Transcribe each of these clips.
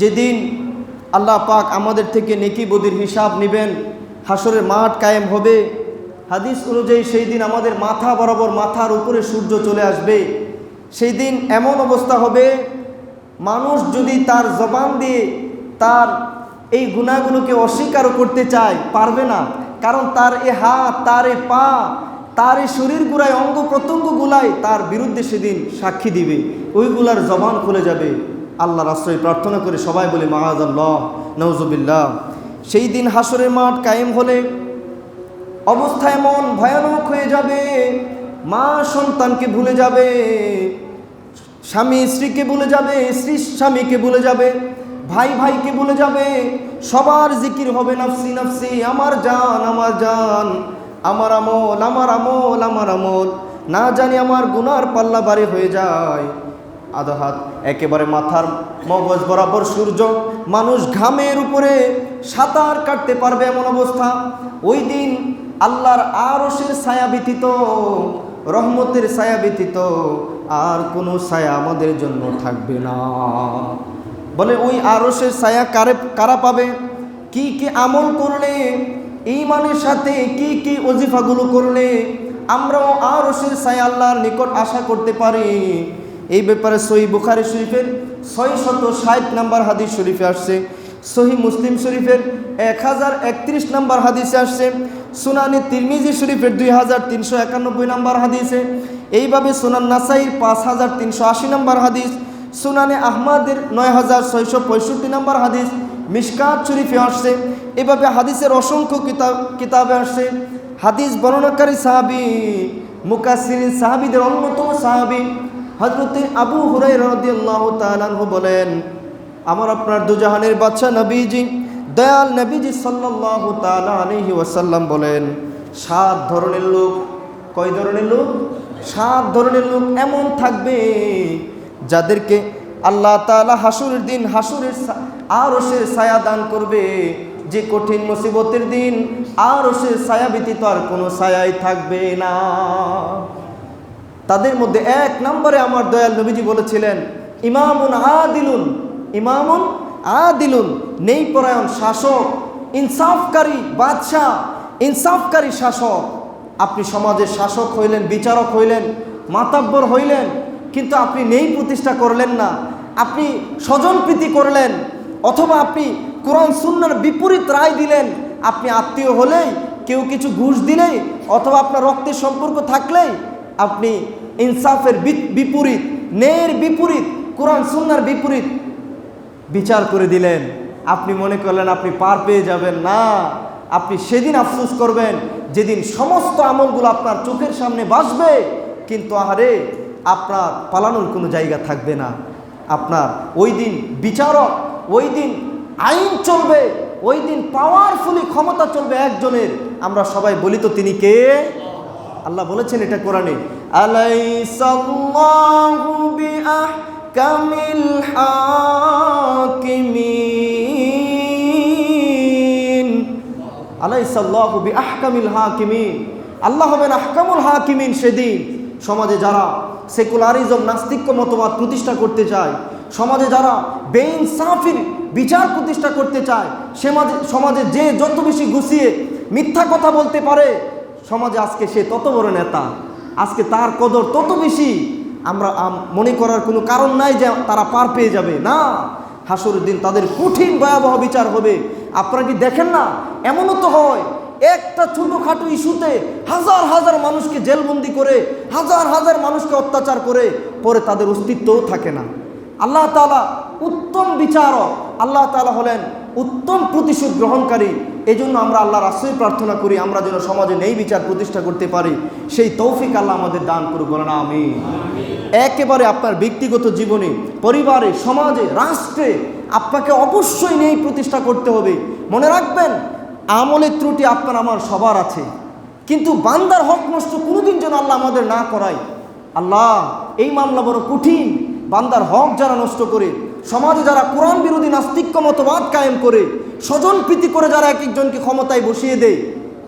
যেদিন আল্লাহ পাক আমাদের থেকে নেকি বদির হিসাব নেবেন, হাসরের মাঠ কায়েম হবে। হাদিস অনুযায়ী সেই দিন আমাদের মাথা বরাবর মাথার উপরে সূর্য চলে আসবে। সেই দিন এমন অবস্থা হবে, মানুষ যদি তার জবান দিয়ে তার এই গুনাহগুলোকে অস্বীকারও করতে চায়, পারবে না। কারণ তার এ হাত, তার এ পা, তার এই শরীর গুলায়, অঙ্গ প্রত্যঙ্গগুলাই তার বিরুদ্ধে সেদিন সাক্ষী দিবে, ওইগুলার জবান খুলে যাবে। আল্লাহর আশ্রয় প্রার্থনা করে সবাই বলে মাআযাল্লাহ, নাউযুবিল্লাহ। সেই দিন হাসরের মাঠ কায়েম হলে অবস্থা এমন ভয়ানক হয়ে যাবে, মা সন্তানকে ভুলে যাবে, স্বামী স্ত্রীকে ভুলে যাবে, স্ত্রী স্বামীকে ভুলে যাবে, ভাই ভাইকে ভুলে যাবে। সবার জিকির হবে নাফসি নাফসি, আমার জান আমার জান, আমার আমল আমার আমল আমার আমল। না জানি আমার গুনার পাল্লা ভারী হয়ে যায়। আধা হাত একেবারে মাথার মগজ বরাবর সূর্য, মানুষ ঘামের উপরে সাঁতার কাটতে পারবে এমন অবস্থা। ওই দিন আল্লাহর আরশের ছায়া ব্যতীত, রহমতের ছায়া ব্যতীত আর কোনো ছায়া আমাদের জন্য থাকবে না। বলে ওই আরশের ছায়া কারা পাবে? কি কি আমল করলে, ঈমানের সাথে কি কি ওজিফাগুলো করলে আমরাও আরশের ছায়া আল্লাহর নিকট আশা করতে পারি। এই ব্যাপারে সহিহ বুখারী শরীফের 660 নম্বর হাদিস শরীফে আসছে, সহিহ মুসলিম শরীফের 1031 নম্বর হাদিসে আসছে, সুনানে তিরমিজি শরীফের 2391 নম্বর হাদিসে, এইভাবে সুনান নাসাইর 5380 নম্বর হাদিস, সুনানে আহমদের 9665 নম্বর হাদিস, মিশকাত শরীফে আসছে। এভাবে হাদিসের অসংখ্য কিতাবে আসছে। হাদিস বর্ণনাকারী সাহাবী, মুকাসসিরিন সাহাবীদের অন্যতম সাহাবী হযরতে আবু হুরায়রা রাদিয়াল্লাহু তাআলা আনহু বলেন, আমার আপনার দুজাহানের বাদশা নবীজি, দয়াল নবীজি সাল্লাল্লাহু তাআলা আলাইহি ওয়াসাল্লাম বলেন, 7 ধরনের লোক। কয় ধরনের লোক? 7 ধরনের লোক এমন থাকবে যাদেরকে আল্লাহ তাআলা হাসরের দিন হাসরের আরশের ছায়া দান করবে। যে কঠিন মুসিবতের দিন আরশের ছায়া ব্যতীত আর কোনো ছায়াই থাকবে না। তাদের মধ্যে 1 নম্বরে আমার দয়াল নবীজি বলেছিলেন, ইমামুন আদিলুন, ইমামুন আদিলুন, ন্যায়পরায়ণ শাসক, ইনসাফকারী বাদশাহ, ইনসাফকারী শাসক। আপনি সমাজের শাসক হইলেন, বিচারক হইলেন, মাতাব্বর হইলেন, কিন্তু আপনি ন্যায় প্রতিষ্ঠা করলেন না, আপনি স্বজনপ্রীতি করলেন, অথবা আপনি কোরআন সুন্নাহর বিপরীত রায় দিলেন। আপনি আত্মীয় হলেই, কেউ কিছু ঘুষ দিলেই, অথবা আপনার রক্তের সম্পর্ক থাকলেই আপনি ইনসাফের বিপরীত, ন্যায়ের বিপরীত, কোরআন সুন্নাহর বিপরীত বিচার করে দিলেন। আপনি মনে করলেন আপনি পার পেয়ে যাবেন। না, আপনি সেদিন আফসোস করবেন যেদিন সমস্ত আমলগুলো আপনার চোখের সামনে ভাসবে, কিন্তু আহারে আপনার পালানোর কোনো জায়গা থাকবে না। আপনার ওই দিন বিচারক, ওই দিন আইন চলবে, ওই দিন পাওয়ারফুলি ক্ষমতা চলবে একজনের। আমরা সবাই বলি তো তিনি কে? আল্লাহ বলেছেন এটা কোরআনে, আলাইসাল্লাহু বিআহকামিল হাকিমিন, আলাইসাল্লাহু বিআহকামিল হাকিমিন। আল্লাহ হবেন আহকামুল হাকিমিন। সেদিন সমাজে যারা সেকুলারিজম, নাস্তিক্য মতবাদ প্রতিষ্ঠা করতে চায়, সমাজে যারা বেইনসাফির বিচার প্রতিষ্ঠা করতে চায়, সমাজে যে যত বেশি গুছিয়ে মিথ্যা কথা বলতে পারে, সমাজে আজকে সে তত বড় নেতা, আজকে তার কদর তত বেশি। আমরা মনে করার কোনো কারণ নাই যে তারা পার পেয়ে যাবে। না, হাসরের দিন তাদের কঠিন ভয়াবহ বিচার হবে। আপনারা কি দেখেন না, এমনও তো হয় একটা ছোটোখাটো ইস্যুতে হাজার হাজার মানুষকে জেলবন্দি করে, হাজার হাজার মানুষকে অত্যাচার করে, পরে তাদের অস্তিত্বও থাকে না। আল্লাহ তাআলা উত্তম বিচারক, আল্লাহ তাআলা হলেন উত্তম প্রতিশোধ গ্রহণকারী। এই জন্য আমরা আল্লাহর আশ্রয় প্রার্থনা করি, আমরা যেন সমাজে ন্যায় বিচার প্রতিষ্ঠা করতে পারি, সেই তৌফিক আল্লাহ আমাদের দান করুক, বলেন আমিন। একেবারে আপনার ব্যক্তিগত জীবনে, পরিবারে, সমাজে, রাষ্ট্রে আপনাকে অবশ্যই ন্যায় প্রতিষ্ঠা করতে হবে। মনে রাখবেন, আমলের ত্রুটি আপনার আমার সবার আছে, কিন্তু বান্দার হক নষ্ট কোনোদিন যেন আল্লাহ আমাদের না করায়। আল্লাহ, এই মামলা বড় কঠিন। বান্দার হক যারা নষ্ট করে, সমাজে যারা কোরআন বিরোধী নাস্তিক্য মতবাদ কায়েম করে, স্বজনপ্রীতি করে যারা এক একজনকে ক্ষমতায় বসিয়ে দেয়,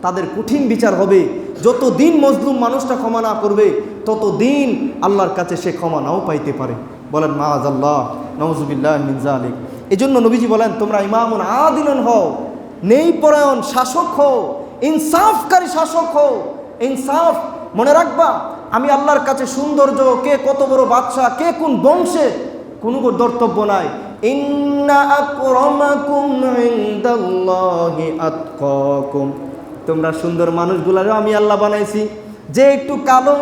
তাদের কঠিন বিচার হবে। যতদিন মজলুম মানুষটা ক্ষমা না করবে, ততদিন আল্লাহর কাছে সে ক্ষমা নাও পাইতে পারে। বলেন মাআযাল্লাহ, নাউযুবিল্লাহি মিন যালিক। এজন্য নবীজি বলেন, তোমরা ইমামুন আদিলুন হও, নেই পরায়ণ শাসক হও, ইনসাফকারী শাসক হও। ইনসাফ মনে রাখবা, আমি আল্লাহর কাছে সৌন্দর্য, কে কত বড় বাদশাহ, কে কোন বংশের, কোনো দর্তব্য নাই। ইন্না আকরামাকুম ইনদাল্লাহি আতকাকুম, তোমরা সুন্দর মানুষগুলারও আমি আল্লাহ বানাইছি। যে একটু কালো,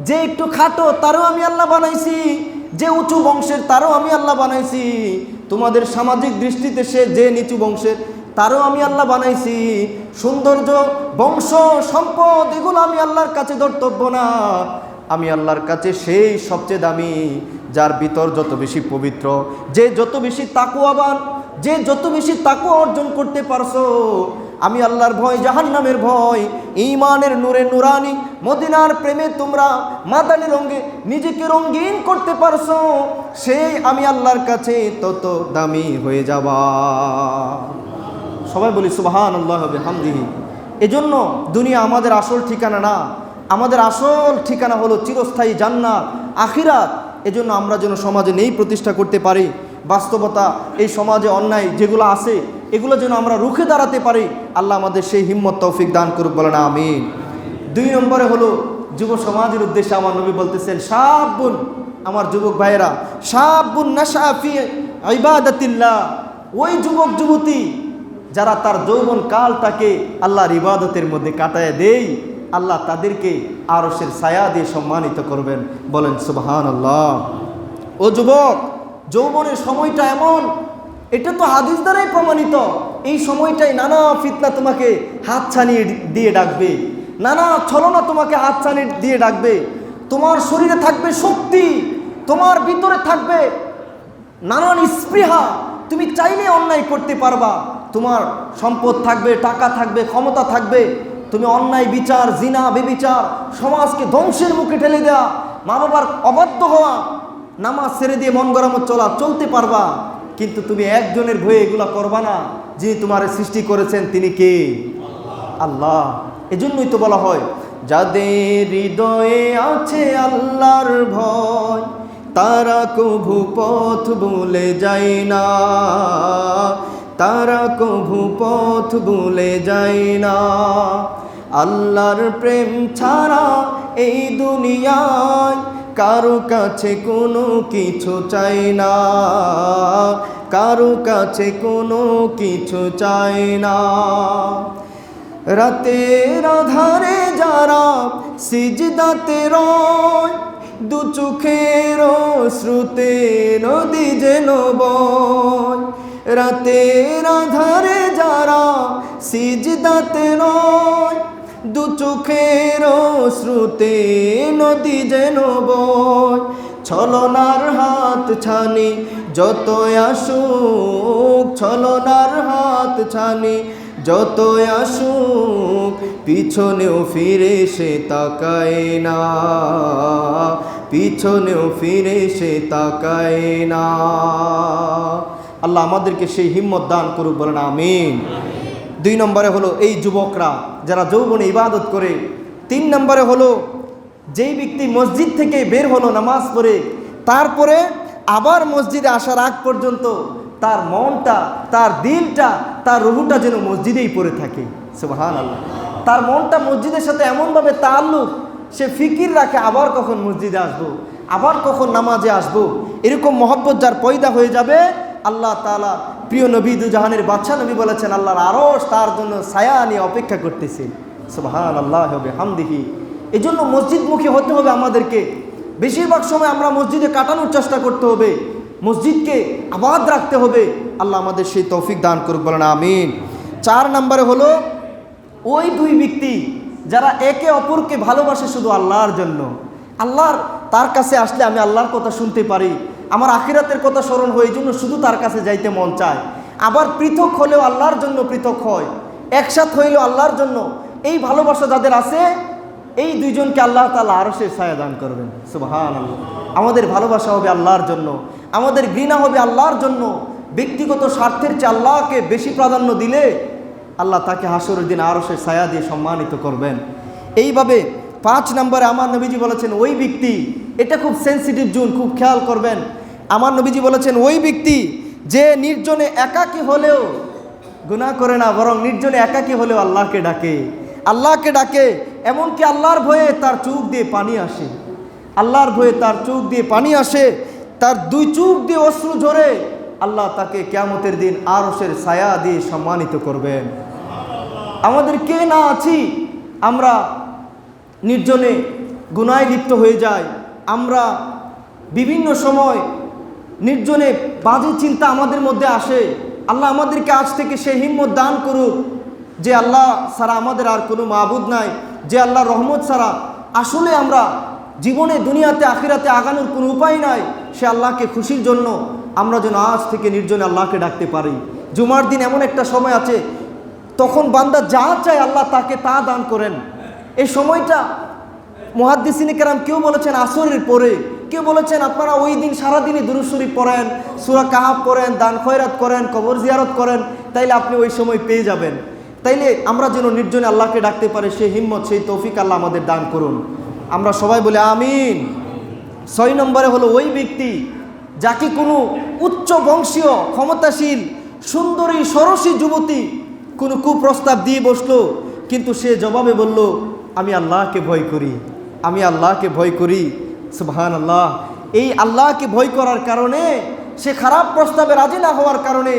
যে একটু খাটো, তারও আমি আল্লাহ বানাইছি। যে উঁচু বংশের, তারও আমি আল্লাহ বানাইছি। তোমাদের সামাজিক দৃষ্টিতে সে যে নিচু বংশের, তারও আমি আল্লাহ বানাইছি। সৌন্দর্য, বংশ, সম্পদ, এগুলো আমি আল্লাহর কাছে ধর্তব্য না। আমি আল্লাহর কাছে সেই সবচেয়ে দামি, যার ভিতর যত বেশি পবিত্র, যে যত বেশি তাকওয়াবান, যে যত বেশি তাকওয়া অর্জন করতে পারছো। আমি আল্লাহর ভয়, জাহান্নামের ভয়, ঈমানের নূরে নুরানি, মদিনার প্রেমে তোমরা মাদানী রঙে নিজেকে রঙিন করতে পারছো, সেই আমি আল্লাহর কাছে তত দামি হয়ে যাবা। সবাই বলি সুবহানাল্লাহ বিহামদিহি। এজন্য দুনিয়া আমাদের আসল ঠিকানা না, আমাদের আসল ঠিকানা হলো চিরস্থায়ী জান্নাত, আখিরাত। এজন্য আমরা যেন সমাজে নেই প্রতিষ্ঠা করতে পারি, বাস্তবতা, এই সমাজে অন্যায় যেগুলো আছে এগুলো যেন আমরা রুখে দাঁড়াতে পারি। আল্লাহ আমাদের সেই হিম্মত তৌফিক দান করুক, বলেন আমিন। 2 নম্বরে হলো যুব সমাজের উদ্দেশ্যে আমার নবী বলতেছেন, শাবুন, আমার যুবক ভাইয়েরা, শাবুন নাশা ফি ইবাদাতিল্লাহ, ওই যুবক যুবতী যারা তার যৌবন কালটাকে আল্লাহর ইবাদতের মধ্যে কাটায় দেয়, আল্লাহ তাদেরকে আরশের ছায়া দিয়ে সম্মানিত করবেন, বলেন সুবহানাল্লাহ। ও যুবক, যৌবনের সময়টা এমন, এটা তো হাদিস দ্বারাই প্রমাণিত। এই সময়টাই নানা ফিতনা তোমাকে হাত ছানিয়ে দিয়ে ডাকবে, নানা ছলনা তোমাকে হাত ছানিয়ে দিয়ে ডাকবে। তোমার শরীরে থাকবে শক্তি, তোমার ভিতরে থাকবে নানান স্পৃহা, তুমি চাইলে অন্যায় করতে পারবা। তোমার সম্পদ থাকবে, টাকা থাকবে, ক্ষমতা থাকবে, তুমি অন্যায় বিচার, জিনা, বেবিচার, সমাজকে ধ্বংসের মুখে ঠেলে দেওয়া, মা বাবার অবাধ্য হওয়া, নামাজ ছেড়ে দিয়ে মন গড়ামত চলতে পারবা। কিন্তু তুমি একজনের ভয়ে এগুলা করবা না, যিনি তোমার সৃষ্টি করেছেন তিনি কে? আল্লাহ। এজন্যই তো বলা হয়, যাদের হৃদয়ে আছে আল্লাহর ভয়, তারা কভু পথ ভুলে যায় না, তারা কভু পথ ভুলে যায় না। আল্লাহর প্রেম ছাড়া এই দুনিয়ায় কারো কাছে কোনো কিছু চাই না, কারো কাছে কোনো কিছু চাই না। রাতের আধারে যারা সিজদাতে রয়, দু চোখের শ্রুতে নদী যেন বয়। রাতের আধারে যারা সিজদাতে রয়, দু চোখের শ্রুতে নদী যেন বয়। ছলনার হাত ছানি যত আসুক, ছলনার হাত ছানি যত আসুক, পিছনেও ফিরে সে তাকায় না, পিছনেও ফিরে সে তাকায় না। আল্লাহ আমাদেরকে সেই হিম্মত দান করুক, বলেন আমিন। 2 নম্বরে হলো এই যুবকরা যারা যৌবনে ইবাদত করে। 3 নম্বরে হলো যেই ব্যক্তি মসজিদ থেকে বের হলো নামাজ পড়ে, তারপরে আবার মসজিদে আসার আগ পর্যন্ত তার মনটা, তার দিলটা, তার রুহুটা যেন মসজিদেই পড়ে থাকে। সুবহানাল্লাহ। তার মনটা মসজিদের সাথে এমনভাবে তাল্লুক, সে ফিকির রাখে আবার কখন মসজিদে আসবো, আবার কখন নামাজে আসবো। এরকম মহব্বত যার পয়দা হয়ে যাবে, আল্লাহ তাআলা প্রিয় নবী, দুজাহানের বাদশা নবী বলেছেন, আল্লাহর আরশ তার জন্য ছায়া নিয়ে অপেক্ষা করতেছে। সুবহানাল্লাহ বিহামদিহি। এই জন্য মসজিদমুখী হতে হবে আমাদেরকে। বেশিরভাগ সময় আমরা মসজিদে কাটানোর চেষ্টা করতে হবে, মসজিদকে আবাদ রাখতে হবে। আল্লাহ আমাদের সেই তৌফিক দান করুক, বলেন আমিন। 4 নম্বরে হলো ওই 2 ব্যক্তি যারা একে অপরকে ভালোবাসে শুধু আল্লাহর জন্য। আল্লাহর, তার কাছে আসলে আমি আল্লাহর কথা শুনতে পারি, আমার আখিরাতের কথা স্মরণ হয়, এই জন্য শুধু তার কাছে যাইতে মন চায়। আবার পৃথক হলেও আল্লাহর জন্য পৃথক হয়, একসাথ হইলেও আল্লাহর জন্য। এই ভালোবাসা যাদের আছে, এই 2 জনকে আল্লাহ তাআলা আরশের ছায়া দান করবেন। সুবহানাল্লাহ। আমাদের ভালোবাসা হবে আল্লাহর জন্য, আমাদের ঘৃণা হবে আল্লাহর জন্য। ব্যক্তিগত স্বার্থের চেয়ে আল্লাহকে বেশি প্রাধান্য দিলে আল্লাহ তাকে হাসরের দিন আরশের ছায়া দিয়ে সম্মানিত করবেন। এইভাবে 5 নম্বরে আমার নবীজি বলেছেন ওই ব্যক্তি, এটা খুব সেন্সিটিভ জোন, খুব খেয়াল করবেন। আমার নবীজি বলেছেন ওই ব্যক্তি যে নির্জনে একাকী হলেও গুনাহ করে না, বরং নির্জনে একাকী হলেও আল্লাহকে ডাকে, আল্লাহকে ডাকে। এমনকি আল্লাহর ভয়ে তার চোখ দিয়ে পানি আসে, আল্লাহর ভয়ে তার চোখ দিয়ে পানি আসে, তার দুই চোখ দিয়ে অশ্রু ঝরে। আল্লাহ তাকে কিয়ামতের দিন আরশের ছায়া দিয়ে সম্মানিত করবেন। আমাদের কে না আছি আমরা নির্জনে গুনাহে লিপ্ত হয়ে যাই, আমরা বিভিন্ন সময় নির্জনে বাজে চিন্তা আমাদের মধ্যে আসে। আল্লাহ আমাদেরকে আজ থেকে সেই হিম্মত দান করুক যে আল্লাহ ছাড়া আমাদের আর কোনো মাবুদ নাই, যে আল্লাহর রহমত ছাড়া আসলে আমরা জীবনে দুনিয়াতে আখিরাতে আগানোর কোনো উপায় নাই। সে আল্লাহকে খুশির জন্য আমরা যেন আজ থেকে নির্জনে আল্লাহকে ডাকতে পারি। জুমার দিন এমন একটা সময় আছে তখন বান্দা যা চায় আল্লাহ তাকে তা দান করেন। এই সময়টা মুহাদ্দিসিনে কেরাম কেউ বলেছেন আসরের পরে, কেউ বলেছেন আপনারা ওই দিন সারাদিনই দুরূদ শরীফ পড়েন, সূরা কাহাফ পড়েন, দান খয়রাত করেন, কবর জিয়ারত করেন, তাইলে আপনি ওই সময় পেয়ে যাবেন। তাইলে আমরা যেন নির্জনে আল্লাহকে ডাকতে পারি, সেই হিম্মত সেই তৌফিক আল্লাহ আমাদের দান করুন। আমরা সবাই বলে আমিন। 6 নম্বরে হলো ওই ব্যক্তি যাকে কোনো উচ্চ বংশীয় ক্ষমতাশীল সুন্দরী সরসী যুবতী কোনো কুপ্রস্তাব দিয়ে বসলো, কিন্তু সে জবাবে বলল আমি আল্লাহকে ভয় করি, আমি আল্লাহকে ভয় করি। সুবহানাল্লাহ। এই আল্লাহকে ভয় করার কারণে, সে খারাপ প্রস্তাবে রাজি না হওয়ার কারণে,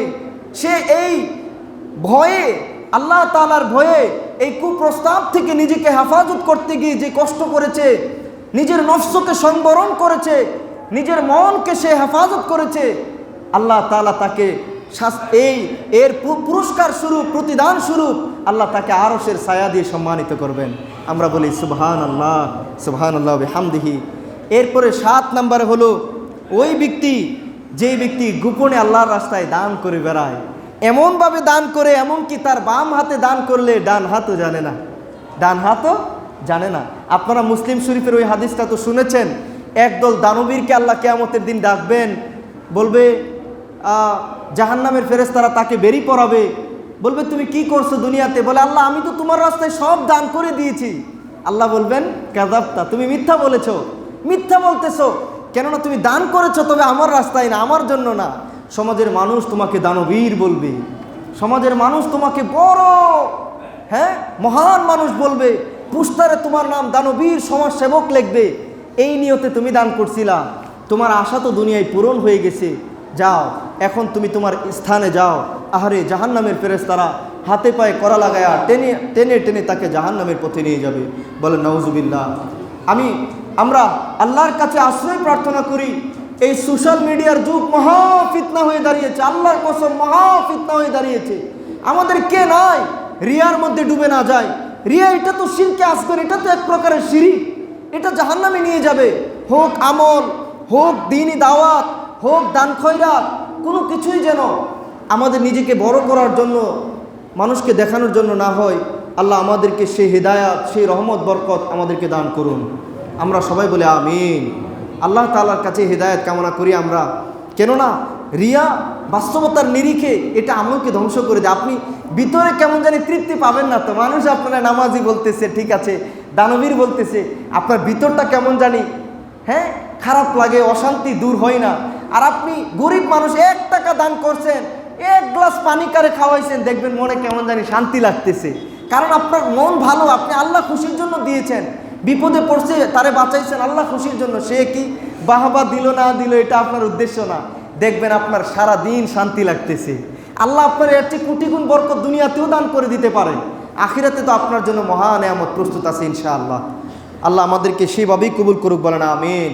সে এই ভয়ে, আল্লাহ তাআলার ভয়ে এই কুপ্রস্তাব থেকে নিজেকে হেফাজত করতে গিয়ে যে কষ্ট করেছে, নিজের নফসকে সংবরণ করেছে, নিজের মনকে সে হেফাজত করেছে, আল্লাহ তাআলা তাকে এর পুরস্কার স্বরূপ, প্রতিদান স্বরূপ আল্লাহ তাকে আরশের ছায়া দিয়ে সম্মানিত করবেন। আমরা বলি সুবহানাল্লাহ, সুবহানাল্লাহ বিহামদিহি। এরপরে 7 নম্বরে হলো ওই ব্যক্তি, যেই ব্যক্তি গোপনে আল্লাহর রাস্তায় দান করে বেড়ায়, এমনভাবে দান করে এমনকি তার বাম হাতে দান করলে ডান হাতও জানে না, ডান হাতও জানে না। আপনারা মুসলিম শরীফের ওই হাদিসটা তো শুনেছেন, একদল দানবীরকে আল্লাহ কিয়ামতের দিন ডাকবেন, বলবে জাহান্নামের ফেরেশতারা তাকে বেরি পড়াবে, বলবে তুমি কি করছো দুনিয়াতে? বলে আল্লাহ আমি তো তোমার রাস্তায় সব দান করে দিয়েছি। আল্লাহ বলবেন কাযাবতা, তুমি মিথ্যা বলেছো, মিথ্যা বলতেছো, কেননা তুমি দান করেছো তবে আমার রাস্তায় না, আমার জন্য না। সমাজের মানুষ তোমাকে দানবীর বলবে, সমাজের মানুষ তোমাকে বড় মহান মানুষ বলবে, পুস্তারে তোমার নাম দানবীর সমাজ সেবক লিখবে। এই নিয়তে তুমি দান করছিলা, তোমার আশা তো দুনিয়ায় পূরণ হয়ে গেছে, যাও এখন তুমি তোমার স্থানে যাও। আহারে জাহান্নামের ফেরেশতারা হাতে পায়ে কড়া লাগায়া টেনে টেনে টেনে তাকে জাহান্নামের পথে নিয়ে যাবে। বলেন নাউজুবিল্লাহ। আমরা আল্লাহর কাছে আশ্রয় প্রার্থনা করি। এই সোশ্যাল মিডিয়ার যুগ মহা ফিতনা হয়ে দাঁড়িয়েছে, আল্লাহর কসম মহা ফিতনা হয়ে দাঁড়িয়েছে। আমাদের কে নাই রিয়ার মধ্যে ডুবে না যায়? রিয়া এটা তো শিরকে আসগর, এটা তো এক প্রকারের শিরিক, এটা জাহান্নামে নিয়ে যাবে। হোক আমল, হোক দ্বীনি দাওয়াত, হোক দান খয়রাত, কোনো কিছুই যেন আমাদের নিজেকে বড় করার জন্য, মানুষকে দেখানোর জন্য না হয়। আল্লাহ আমাদেরকে সেই হিদায়াত, সেই রহমত বরকত আমাদেরকে দান করুন। আমরা সবাই বলে আমিন। আল্লাহ তাআলার কাছে হিদায়াত কামনা করি আমরা, কেননা রিয়া বাস্তবতার নিরিখে এটা আমলকে ধ্বংস করে দেয়। আপনি ভিতরে কেমন জানি তৃপ্তি পাবেন না তো, মানুষ আপনারা নামাজি বলতেছে, ঠিক আছে, দানবীর বলতেছে, আপনার ভিতরটা কেমন জানি খারাপ লাগে, অশান্তি দূর হয় না। আর আপনি গরিব মানুষ, 1 টাকা দান করছেন, 1 গ্লাস পানি কারে খাওয়াইছেন, দেখবেন মনে কেমন জানি শান্তি লাগতেছে, কারণ আপনার মন ভালো, আপনি আল্লাহ খুশির জন্য দিয়েছেন। বিপদে পড়ছে তারে বাঁচাইছেন আল্লাহ খুশির জন্য, সে কি বাহবা দিল না দিল এটা আপনার উদ্দেশ্য না, দেখবেন আপনার সারা দিন শান্তি লাগতেছে। আল্লাহ আপনার এর চেয়ে কোটি গুণ বরকত দুনিয়াতেও দান করে দিতে পারে, আখিরাতে তো আপনার জন্য মহা নেয়ামত প্রস্তুত আছে ইনশাআল্লাহ। আল্লাহ আমাদেরকে সেইভাবেই কবুল করুক, বলেন আমিন।